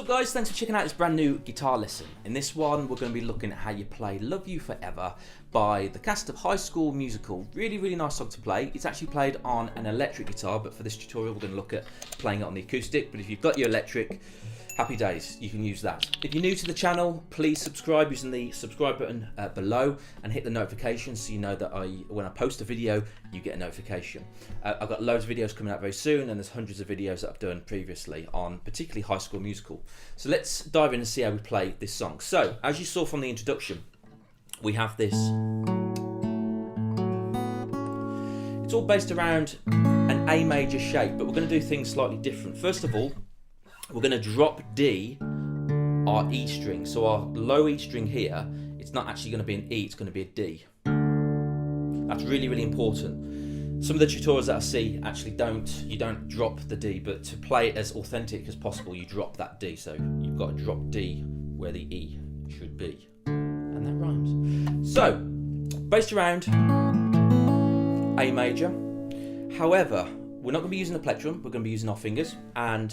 up guys, thanks for checking out this brand new guitar lesson. In this one we're going to be looking at how you play Love You Forever by the cast of High School Musical. Really nice song to play. It's actually played on an electric guitar, but for this tutorial we're going to look at playing it on the acoustic. But if you've got your electric, happy days, you can use that. If you're new to the channel, please subscribe using the subscribe button below and hit the notifications so you know that when I post a video you get a notification. I've got loads of videos coming out very soon, and there's hundreds of videos that I've done previously on particularly High School Musical. So let's dive in and see how we play this song. So as you saw from the introduction, we have this. It's all based around an A major shape, but we're going to do things slightly different. First of all, we're going to drop D, our E string. So our low E string here, it's not actually going to be an E, it's going to be a D. That's really important. Some of the tutorials that I see actually you don't drop the D, but to play it as authentic as possible, you drop that D. So you've got to drop D where the E should be. And that rhymes. So, based around A major. However, we're not going to be using the plectrum, we're going to be using our fingers, and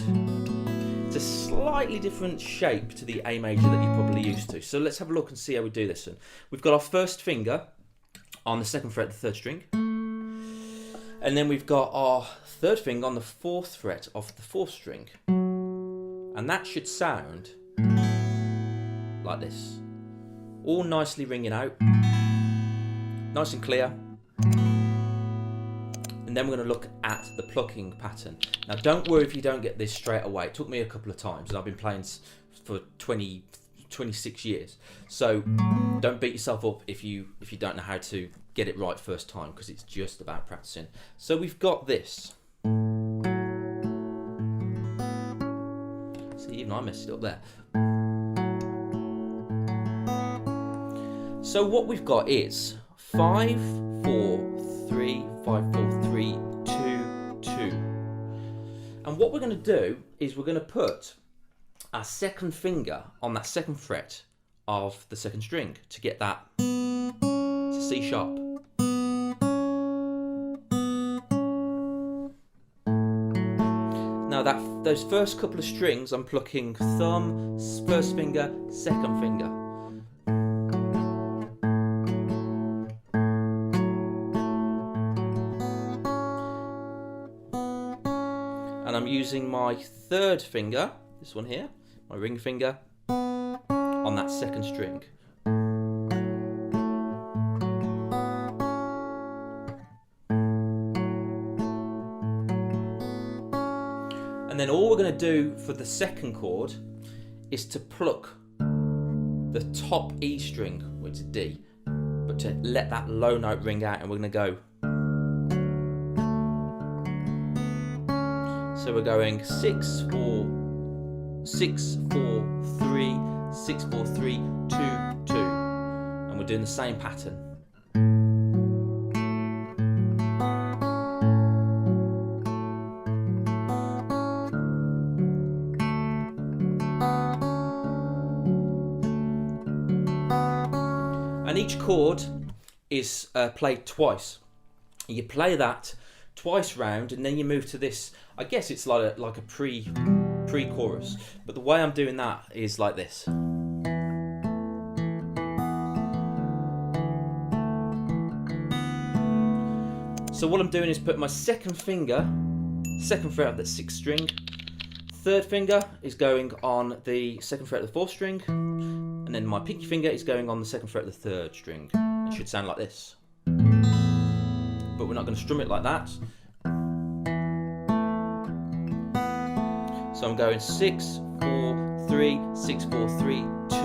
it's a slightly different shape to the A major that you're probably used to. So let's have a look and see how we do this one. We've got our first finger on the second fret of the third string, and then we've got our third finger on the fourth fret of the fourth string, and that should sound like this, all nicely ringing out, nice and clear. And then we're going to look at the plucking pattern. Now don't worry if you don't get this straight away. It took me a couple of times, and I've been playing for 26 years. So don't beat yourself up if you don't know how to get it right first time, because it's just about practicing. So we've got this. See, even I messed it up there. So what we've got is 5, 4, 3, 5, 4, 3, 2, 2. And what we're going to do is we're going to put our second finger on that second fret of the second string to get that to C sharp. Now those first couple of strings, I'm plucking thumb, first finger, second finger. And I'm using my third finger, this one here, my ring finger, on that second string. And then all we're going to do for the second chord is to pluck the top E string, which is D, but to let that low note ring out, and we're going to go. So we're going 6, 4, 6, 4, 3, 6, 4, 3, 2, 2. And we're doing the same pattern. And each chord is played twice. You play that twice round, and then you move to this. I guess it's like a pre-chorus, but the way I'm doing that is like this. So what I'm doing is put my second finger, second fret of that sixth string, third finger is going on the second fret of the fourth string, and then my pinky finger is going on the second fret of the third string. It should sound like this, but we're not going to strum it like that. So I'm going 6, 4, 3, 6, 4, 3, 2, 3.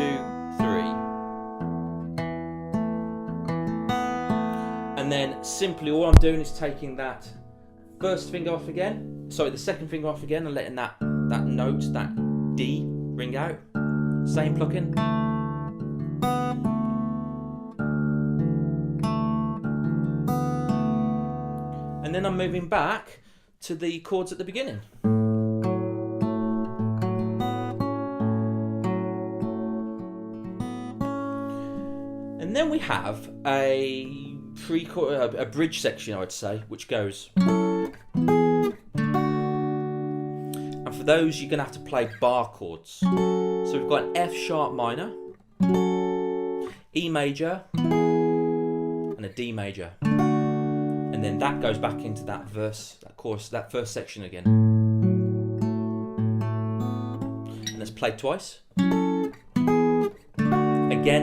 And then simply all I'm doing is taking that first finger off again, sorry, the second finger off again, and letting that note, that D, ring out. Same plucking. And then I'm moving back to the chords at the beginning. And then we have a bridge section, I would say, which goes. And for those you're going to have to play bar chords. So we've got an F sharp minor, E major, and a D major. And then that goes back into that verse, that chorus, that first section again. And let's play twice. Again,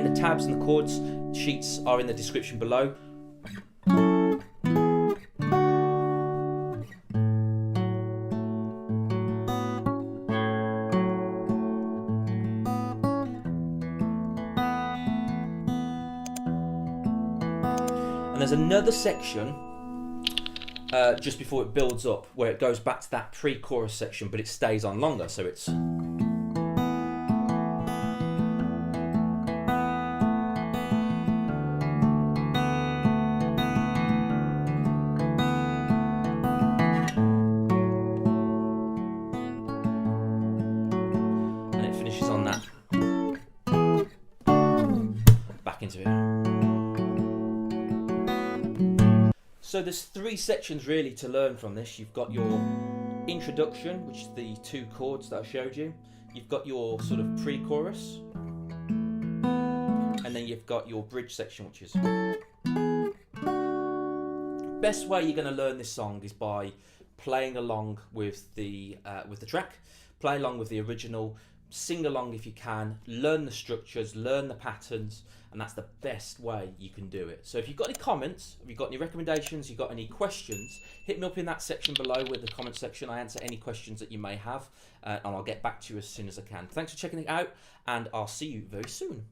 the tabs and the chords sheets are in the description below. And there's another section just before it builds up where it goes back to that pre-chorus section, but it stays on longer, so it's... and it finishes on that. Back into it. So there's 3 sections really to learn from this. You've got your introduction, which is the 2 chords that I showed you. You've got your sort of pre-chorus. And then you've got your bridge section, which is... Best way you're going to learn this song is by playing along with the track. Play along with the original. Sing along if you can. Learn the structures, learn the patterns. And that's the best way you can do it. So if you've got any comments, if you've got any recommendations, you've got any questions, hit me up in that section below with the comment section. I answer any questions that you may have, and I'll get back to you as soon as I can. Thanks for checking it out, and I'll see you very soon.